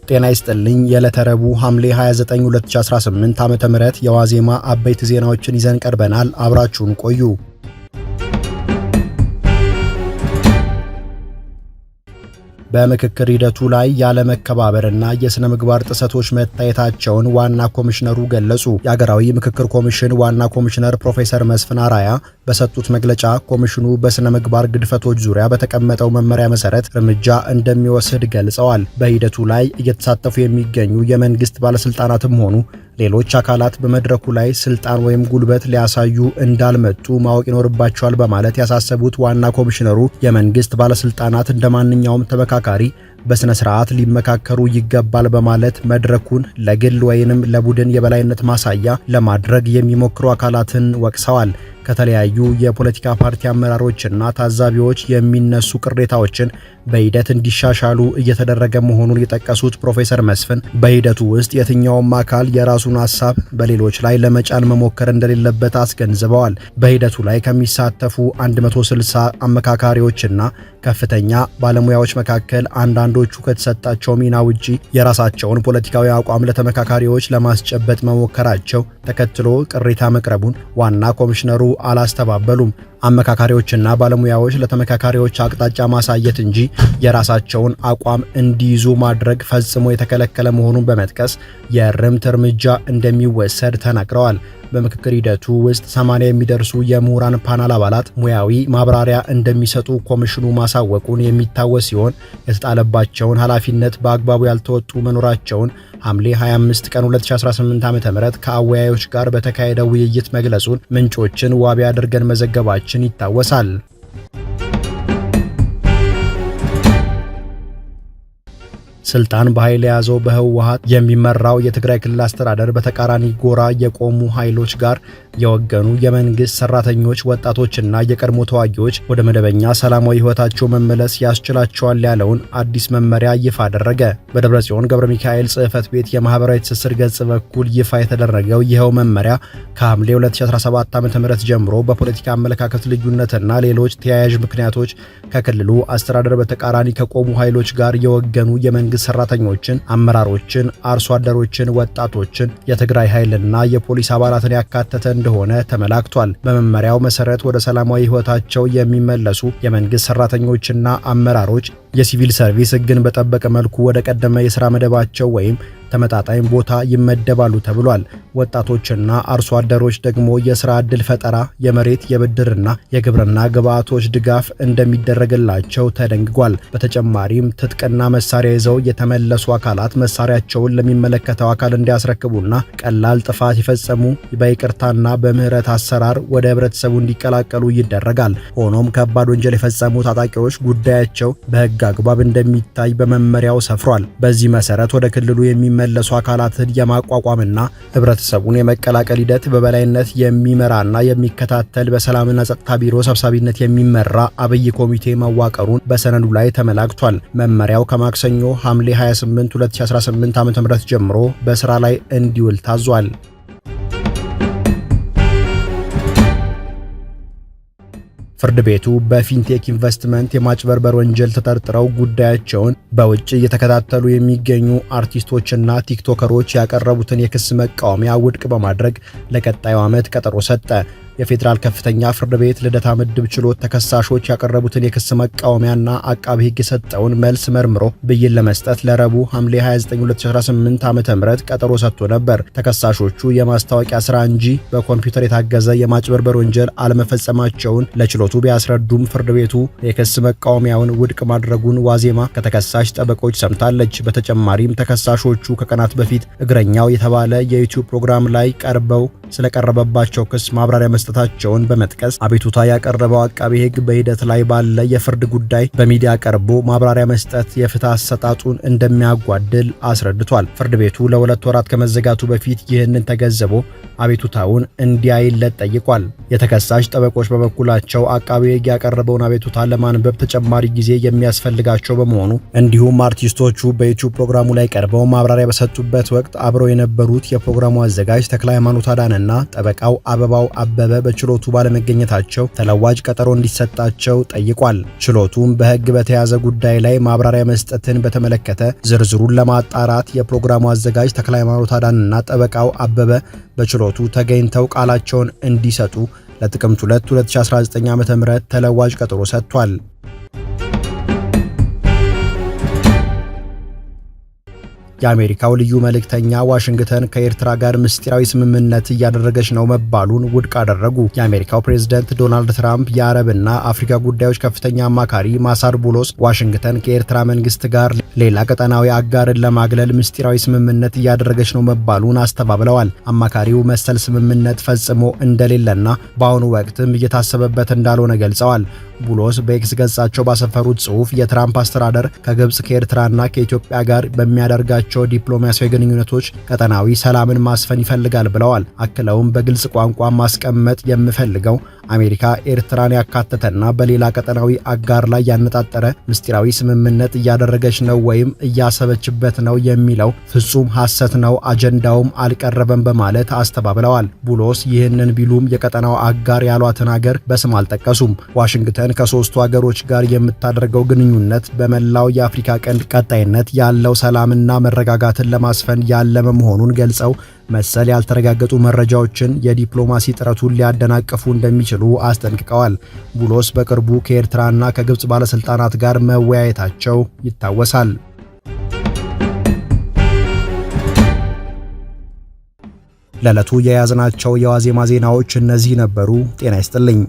ጤና ይስጥልኝ የለተረቡ ሐምሌ 29 2018 ዓ.ም የዋዜማ አበይት ዜናዎችን ይዘን ቀርበናል። አብራችሁን ቆዩ። በምክክር ሂደቱ ላይ ያለ መከባበርና የሥነ ምግባር ጥሰቶች መታየታቸውን ዋና ኮሚሽነሩ ገለጹ። የሀገራዊ ምክክር ኮሚሽን ዋና ኮሚሽነር ፕሮፌሰር መስፍን አራያ በሰጡት መግለጫ ኮሚሽኑ በሥነ ምግባር ግድፈቶች ዙሪያ በተቀመጠው መመሪያ መሰረት እርምጃ እንደሚወስድ ገልጸዋል። በሂደቱ ላይ እየተሳተፉ የሚገኙ የመንግስት ባለስልጣናትም ሆኑ ሌሎች አካላት በመድረኩ ላይ ስልጣን ወይም ጉልበት ሊያሳዩ እንዳልመጡ ማወቅ ይኖርባቸዋል በማለት ያሳሰቡት ዋና ኮሚሽነሩ የመንግስት ባለስልጣናት እንደማንኛውም ተመካካሪ በስነ ስርዓት ሊመካከሩ ይገባል በማለት መድረኩን ለግል ወይንም ለቡድን የበላይነት ማሳያ ለማድረግ የሚሞክሩ አካላትን ወቅሰዋል። ከተለያዩ የፖለቲካ ፓርቲ አመራሮችና ታዛቢዎች የሚነሱ ቅሬታዎችን በሂደት እንዲሻሻሉ እየተደረገ መሆኑን የጠቀሱት ፕሮፌሰር መስፍን በሂደቱ ውስጥ የትኛውም አካል የራሱን ሐሳብ በሌሎች ላይ ለመጫን መሞከር እንደሌለበት አስገንዝበዋል። በሂደቱ ላይ ከሚሳተፉ 160 አመካካሪዎችና ከፍተኛ ባለሙያዎች መካከል አንዳንዶቹ ከተሰጣቸው ሚና ውጪ የራሳቸውን ፖለቲካዊ አቋም ለተመካካሪዎች ለማስጨበጥ መሞከራቸው ተከትሎ ቅሬታ መቅረቡን ዋና ኮሚሽነሩ አላስተባበሉም። አመካካሪዎችና ባለሙያዎች ለተመካካሪዎች አቅጣጫ ማሳየት እንጂ የራሳቸውን አቋም እንዲይዙ ማድረግ ፈጽሞ የተከለከለ መሆኑን በመጥቀስ የእርምት እርምጃ እንደሚወሰድ ተናግረዋል። በምክክር ሂደቱ ውስጥ 80 የሚደርሱ የምሁራን ፓናል አባላት ሙያዊ ማብራሪያ እንደሚሰጡ ኮሚሽኑ ማሳወቁን የሚታወስ ሲሆን የተጣለባቸውን ኃላፊነት በአግባቡ ያልተወጡ መኖራቸውን ሐምሌ 25 ቀን 2018 ዓ.ም ከአወያዮች ጋር በተካሄደው ውይይት መግለጹን ምንጮችን ዋቢ አድርገን መዘገባችን ይታወሳል። ስልጣን በኃይል የያዘው በህወሓት የሚመራው የትግራይ ክልል አስተዳደር በተቃራኒ ጎራ የቆሙ ኃይሎች ጋር የወገኑ የመንግስት ሰራተኞች፣ ወጣቶችና የቀድሞ ተዋጊዎች ወደ መደበኛ ሰላማዊ ህይወታቸው መመለስ ያስችላቸዋል ያለውን አዲስ መመሪያ ይፋ አደረገ። በደብረጽዮን ገብረ ሚካኤል ጽህፈት ቤት የማህበራዊ ትስስር ገጽ በኩል ይፋ የተደረገው ይኸው መመሪያ ከሐምሌ 2017 ዓ.ም ጀምሮ በፖለቲካ አመለካከት ልዩነትና ሌሎች ተያያዥ ምክንያቶች ከክልሉ አስተዳደር በተቃራኒ ከቆሙ ኃይሎች ጋር የወገኑ የመንግስት ሰራተኞችን፣ አመራሮችን፣ አርሶ አደሮችን፣ ወጣቶችን፣ የትግራይ ኃይልና የፖሊስ አባላትን ያካተተ እንደሆነ ተመላክቷል። በመመሪያው መሰረት ወደ ሰላማዊ ህይወታቸው የሚመለሱ የመንግስት ሰራተኞችና አመራሮች የሲቪል ሰርቪስ ህግን በጠበቀ መልኩ ወደ ቀደመ የሥራ መደባቸው ወይም ተመጣጣኝ ቦታ ይመደባሉ ተብሏል። ወጣቶችና አርሶ አደሮች ደግሞ የሥራ ዕድል ፈጠራ፣ የመሬት የብድርና የግብርና ግብዓቶች ድጋፍ እንደሚደረግላቸው ተደንግጓል። በተጨማሪም ትጥቅና መሳሪያ ይዘው የተመለሱ አካላት መሳሪያቸውን ለሚመለከተው አካል እንዲያስረክቡና ቀላል ጥፋት የፈጸሙ በይቅርታና በምህረት አሰራር ወደ ህብረተሰቡ እንዲቀላቀሉ ይደረጋል። ሆኖም ከባድ ወንጀል የፈጸሙ ታጣቂዎች ጉዳያቸው በህግ አግባብ እንደሚታይ በመመሪያው ሰፍሯል። በዚህ መሰረት ወደ ክልሉ የሚመለሱ አካላትን የማቋቋምና ህብረተሰቡን የመቀላቀል ሂደት በበላይነት የሚመራና የሚከታተል በሰላምና ጸጥታ ቢሮ ሰብሳቢነት የሚመራ አብይ ኮሚቴ መዋቀሩን በሰነዱ ላይ ተመላክቷል። መመሪያው ከማክሰኞ ሐምሌ 28 2018 ዓ.ም ጀምሮ በስራ ላይ እንዲውል ታዟል። ፍርድ ቤቱ በፊንቴክ ኢንቨስትመንት የማጭበርበር ወንጀል ተጠርጥረው ጉዳያቸውን በውጭ እየተከታተሉ የሚገኙ አርቲስቶችና ቲክቶከሮች ያቀረቡትን የክስ መቃወሚያ ውድቅ በማድረግ ለቀጣዩ ዓመት ቀጠሮ ሰጠ። የፌዴራል ከፍተኛ ፍርድ ቤት ልደታ ምድብ ችሎት ተከሳሾች ያቀረቡትን የክስ መቃወሚያና አቃቤ ሕግ የሰጠውን መልስ መርምሮ ብይን ለመስጠት ለረቡዕ ሐምሌ 29 2018 ዓ.ም ቀጠሮ ሰጥቶ ነበር። ተከሳሾቹ የማስታወቂያ ስራ እንጂ በኮምፒውተር የታገዘ የማጭበርበር ወንጀል አለመፈጸማቸውን ለችሎቱ ቢያስረዱም ፍርድ ቤቱ የክስ መቃወሚያውን ውድቅ ማድረጉን ዋዜማ ከተከሳሽ ጠበቆች ሰምታለች። በተጨማሪም ተከሳሾቹ ከቀናት በፊት እግረኛው የተባለ የዩቲዩብ ፕሮግራም ላይ ቀርበው ስለቀረበባቸው ክስ ማብራሪያ መስጠታቸውን በመጥቀስ አቤቱታ ያቀረበው አቃቤ ሕግ በሂደት ላይ ባለ የፍርድ ጉዳይ በሚዲያ ቀርቦ ማብራሪያ መስጠት የፍትህ አሰጣጡን እንደሚያጓድል አስረድቷል። ፍርድ ቤቱ ለ2 ወራት ከመዘጋቱ በፊት ይህንን ተገንዝቦ አቤቱታውን እንዲያይለት ጠይቋል። የተከሳሽ ጠበቆች በበኩላቸው አቃቤ ሕግ ያቀረበውን አቤቱታ ለማንበብ ተጨማሪ ጊዜ የሚያስፈልጋቸው በመሆኑ እንዲሁም አርቲስቶቹ በዩቲዩብ ፕሮግራሙ ላይ ቀርበው ማብራሪያ በሰጡበት ወቅት አብረው የነበሩት የፕሮግራሙ አዘጋጅ ተክለ ሃይማኖት አዳነ አዳነና ጠበቃው አበባው አበበ በችሎቱ ባለመገኘታቸው ተለዋጭ ቀጠሮ እንዲሰጣቸው ጠይቋል። ችሎቱም በሕግ በተያዘ ጉዳይ ላይ ማብራሪያ መስጠትን በተመለከተ ዝርዝሩን ለማጣራት የፕሮግራሙ አዘጋጅ ተክለሃይማኖት አዳነና ጠበቃው አበበ በችሎቱ ተገኝተው ቃላቸውን እንዲሰጡ ለጥቅምት 2 2019 ዓ.ም ተለዋጭ ቀጠሮ ሰጥቷል። የአሜሪካው ልዩ መልእክተኛ ዋሽንግተን ከኤርትራ ጋር ምስጢራዊ ስምምነት እያደረገች ነው መባሉን ውድቅ አደረጉ። የአሜሪካው ፕሬዝዳንት ዶናልድ ትራምፕ የአረብና አፍሪካ ጉዳዮች ከፍተኛ አማካሪ ማሳድ ቡሎስ ዋሽንግተን ከኤርትራ መንግስት ጋር ሌላ ቀጠናዊ አጋርን ለማግለል ምስጢራዊ ስምምነት እያደረገች ነው መባሉን አስተባብለዋል። አማካሪው መሰል ስምምነት ፈጽሞ እንደሌለና በአሁኑ ወቅትም እየታሰበበት እንዳልሆነ ገልጸዋል። ቡሎስ በኤክስ ገጻቸው ባሰፈሩት ጽሑፍ የትራምፕ አስተዳደር ከግብጽ ከኤርትራና ከኢትዮጵያ ጋር በሚያደርጋቸው ዲፕሎማሲያዊ ግንኙነቶች ቀጠናዊ ሰላምን ማስፈን ይፈልጋል ብለዋል። አክለውም በግልጽ ቋንቋ ማስቀመጥ የምፈልገው አሜሪካ ኤርትራን ያካተተና በሌላ ቀጠናዊ አጋር ላይ ያነጣጠረ ምስጢራዊ ስምምነት እያደረገች ነው ወይም እያሰበችበት ነው የሚለው ፍጹም ሐሰት ነው፣ አጀንዳውም አልቀረበም በማለት አስተባብለዋል። ቡሎስ ይህንን ቢሉም የቀጠናው አጋር ያሏትን ሀገር በስም አልጠቀሱም። ዋሽንግተን ከሶስቱ ሀገሮች ጋር የምታደርገው ግንኙነት በመላው የአፍሪካ ቀንድ ቀጣይነት ያለው ሰላምና መረጋጋትን ለማስፈን ያለመ መሆኑን ገልጸው መሰል ያልተረጋገጡ መረጃዎችን የዲፕሎማሲ ጥረቱን ሊያደናቅፉ እንደሚችሉ አስጠንቅቀዋል። ቡሎስ በቅርቡ ከኤርትራና ከግብጽ ባለስልጣናት ጋር መወያየታቸው ይታወሳል። ለዕለቱ የያዝናቸው የዋዜማ ዜናዎች እነዚህ ነበሩ። ጤና ይስጥልኝ።